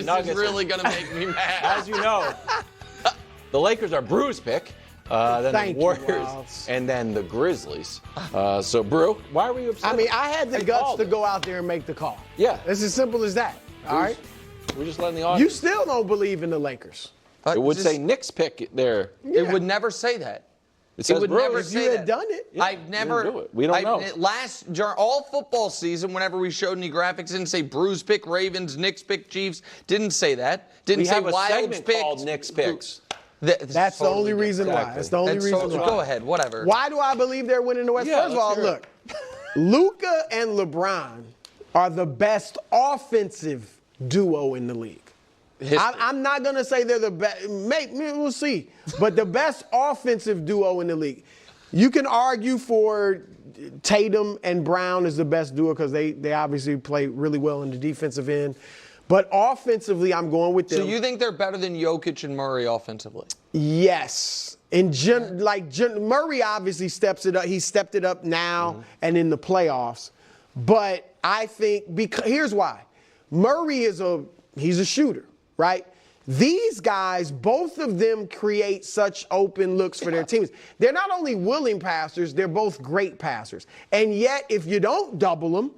Nuggets. This is really going to make me mad. As you know, the Lakers are Brew's pick. Then Thank the you, Warriors, Wilds. and then the Grizzlies. So, Brew, why were you upset? I mean, I had the They guts called to it. go out there and make the call. Yeah. It's as simple as that. All right? We're just letting the You audience. still don't believe in the Lakers. It would say Knicks pick there. It would never say that. It says would Brew. never If you say had that. done it. Yeah, I've never. do it. We don't know. During all football season, whenever we showed any graphics, didn't say Brews pick Ravens, Knicks pick Chiefs. Didn't say that. Didn't We say have a Wilds segment pick. called Knicks picks. That's the only reason why. That's the only reason why. Go ahead, whatever. Why do I believe they're winning the West? Yeah, First of all, let's hear look, Luka and LeBron are the best offensive duo in the league. I'm not going to say they're the best. We'll see. But the best offensive duo in the league. You can argue for Tatum and Brown is the best duo because they obviously play really well in the defensive end. But offensively, I'm going with them. So you think they're better than Jokic and Murray offensively? Yes. Murray obviously steps it up. He stepped it up now and in the playoffs. But I think here's why. Murray he's a shooter, right? These guys, both of them create such open looks for their teams. They're not only willing passers, they're both great passers. And yet, if you don't double them,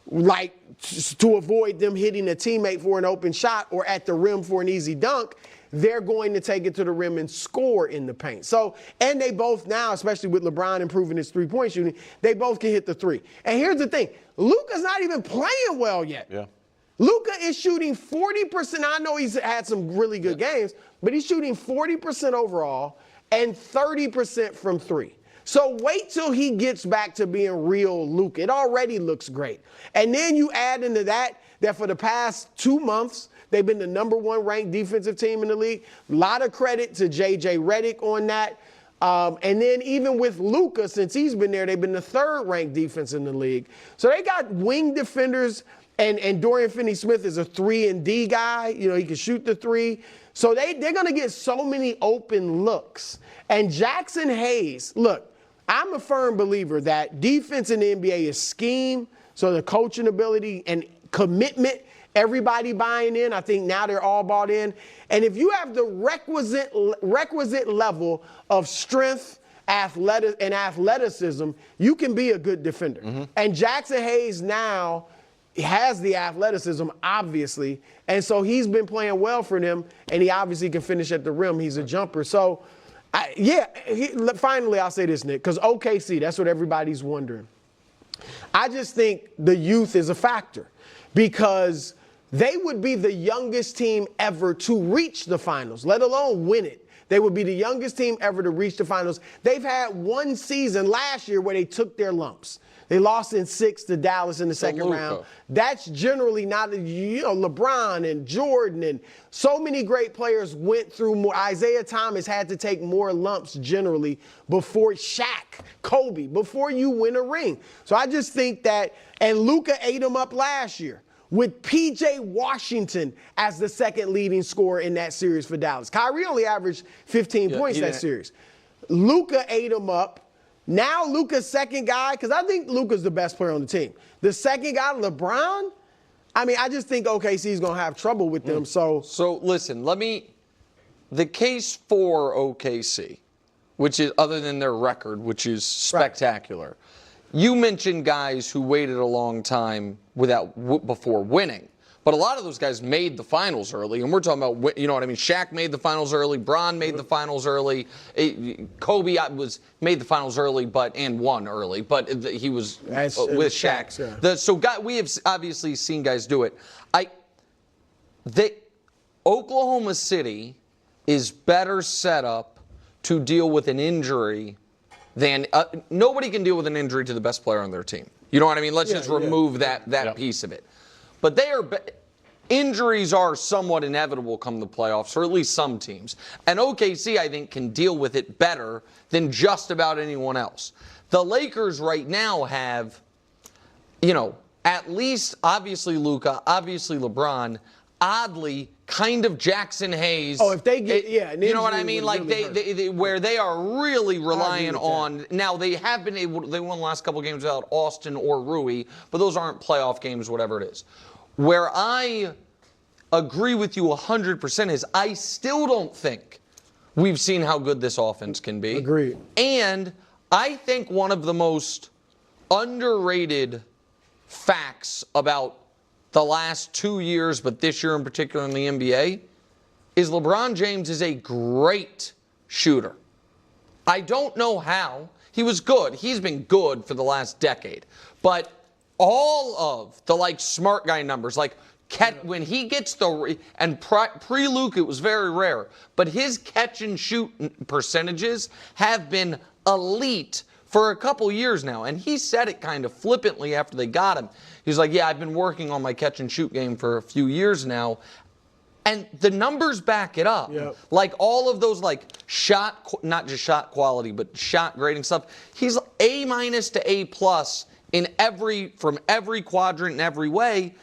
like to avoid them hitting a teammate for an open shot or at the rim for an easy dunk, they're going to take it to the rim and score in the paint. So, and they both now, especially with LeBron improving his three-point shooting, they both can hit the three. And here's the thing, Luka's not even playing well yet. Yeah. Luka is shooting 40%. I know he's had some really good games, but he's shooting 40% overall and 30% from three. So wait till he gets back to being real Luka. It already looks great. And then you add into that for the past 2 months, they've been the number one ranked defensive team in the league. A lot of credit to J.J. Redick on that. And then even with Luka, since he's been there, they've been the third ranked defense in the league. So they got wing defenders. And Dorian Finney-Smith is a 3-and-D guy. You know, he can shoot the three. So they're going to get so many open looks. And Jackson Hayes, look, I'm a firm believer that defense in the NBA is scheme, so the coaching ability and commitment, everybody buying in. I think now they're all bought in. And if you have the requisite level of strength, and athleticism, you can be a good defender. Mm-hmm. And Jackson Hayes now has the athleticism, obviously, and so he's been playing well for them, and he obviously can finish at the rim. He's a jumper. So, finally, I'll say this, Nick, because OKC, that's what everybody's wondering. I just think the youth is a factor because they would be the youngest team ever to reach the finals, let alone win it. They would be the youngest team ever to reach the finals. They've had one season last year where they took their lumps. They lost in 6 to Dallas in the second round. That's generally not, LeBron and Jordan and so many great players went through more. Isaiah Thomas had to take more lumps generally before Shaq, Kobe, before you win a ring. So I just think that, and Luka ate them up last year with P.J. Washington as the second leading scorer in that series for Dallas. Kyrie only averaged 15 points that series. Luka ate him up. Now Luka's second guy, because I think Luka's the best player on the team. The second guy, LeBron, I just think OKC's going to have trouble with them. So listen, the case for OKC, which is other than their record, which is spectacular. Right. You mentioned guys who waited a long time before winning. But a lot of those guys made the finals early, and we're talking about, you know what I mean? Shaq made the finals early. Bron made the finals early. Kobe made the finals early, and won early. But he was with Shaq. Yeah. We have obviously seen guys do it. Oklahoma City is better set up to deal with an injury than nobody can deal with an injury to the best player on their team. You know what I mean? Let's just remove that piece of it. But injuries are somewhat inevitable come the playoffs, or at least some teams. And OKC, I think, can deal with it better than just about anyone else. The Lakers right now have, at least obviously Luka, obviously LeBron, oddly kind of Jackson Hayes. Oh, if they get, you know what I mean? Like they where they are really relying on. Now they have been able. They won the last couple of games without Austin or Rui, but those aren't playoff games, whatever it is. Where I agree with you 100% is I still don't think we've seen how good this offense can be. Agreed. And I think one of the most underrated facts about the last 2 years, but this year in particular in the NBA, is LeBron James is a great shooter. I don't know how. He was good. He's been good for the last decade. But all of the smart guy numbers, when he gets and pre-Luke it was very rare, but his catch and shoot percentages have been elite for a couple years now. And he said it kind of flippantly after they got him. He was like, yeah, I've been working on my catch and shoot game for a few years now. And the numbers back it up. Yep. All of those not just shot quality, but shot grading stuff. He's A- to A+ from every quadrant in every way.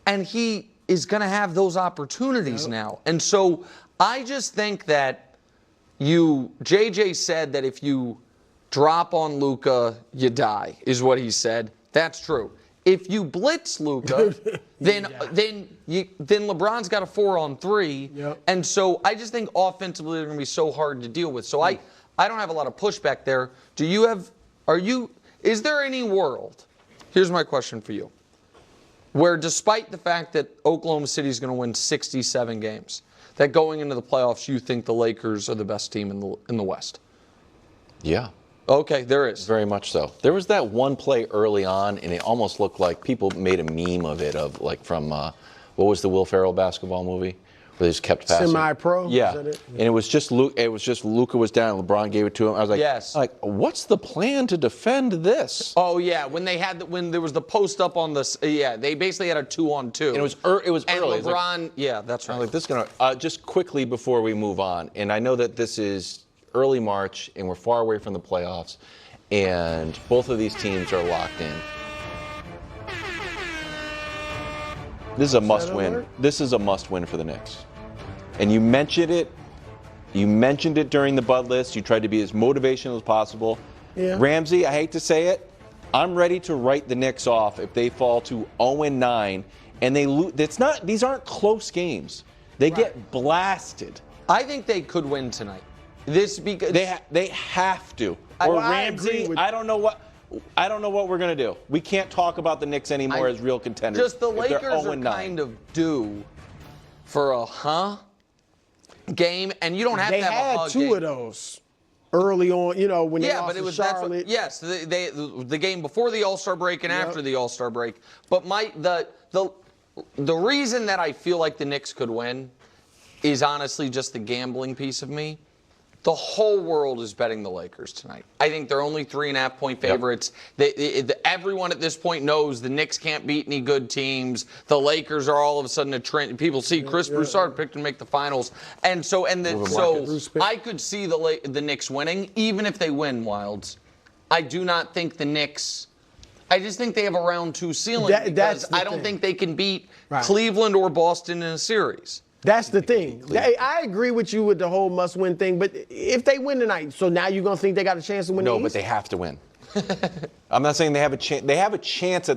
And he is going to have those opportunities now. And so I just think that JJ said that if you drop on Luka, you die, is what he said. That's true. If you blitz Luka, then LeBron's got a 4-on-3. Yep. And so I just think offensively they're going to be so hard to deal with. So I don't have a lot of pushback there. Is there any world, here's my question for you, where despite the fact that Oklahoma City is going to win 67 games, that going into the playoffs you think the Lakers are the best team in the West? Yeah. Okay, there is. Very much so. There was that one play early on, and it almost looked like people made a meme of it, from what was the Will Ferrell basketball movie, where they just kept passing. Semi-pro? Yeah. Is that it? And it was just Luka was down, and LeBron gave it to him. I was like, yes. What's the plan to defend this? Oh yeah, when there was the post up on this, they basically had a 2-on-2. And it was early. And LeBron, that's right. This is gonna just quickly before we move on, and I know that this is early March, and we're far away from the playoffs, and both of these teams are locked in. This is a must-win. This is a must-win for the Knicks. And you mentioned it. You mentioned it during the Bud list. You tried to be as motivational as possible. Yeah. Ramsey, I hate to say it, I'm ready to write the Knicks off if they fall to 0-9 and they lose. These aren't close games. They get blasted. I think they could win tonight. Because they have to. Or Ramsey, I don't know what we're gonna do. We can't talk about the Knicks anymore as real contenders. Just the Lakers are kind of due for a game, and you don't have to have a They had two of those early on. When they lost to Charlotte. The game before the All-Star break and after the All-Star break. But the reason that I feel like the Knicks could win is honestly just the gambling piece of me. The whole world is betting the Lakers tonight. I think they're only 3.5-point favorites. Yep. Everyone at this point knows the Knicks can't beat any good teams. The Lakers are all of a sudden a trend. People see Chris Broussard picked to make the finals, so I could see the Knicks winning, even if they win. Wilds. I do not think the Knicks. I just think they have a round 2 ceiling because I don't think they can beat Cleveland or Boston in a series. That's the thing. I agree with you with the whole must-win thing, but if they win tonight, so now you're going to think they got a chance to win the East? No, but they have to win. I'm not saying they have a chance. They have a chance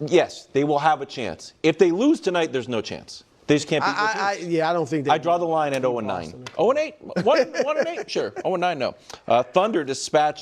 yes, they will have a chance. If they lose tonight, there's no chance. They just can't beat the teams. I don't think they I draw the line at 0-9. 0-8? 1-8? Sure. 0-9, no. Thunder dispatched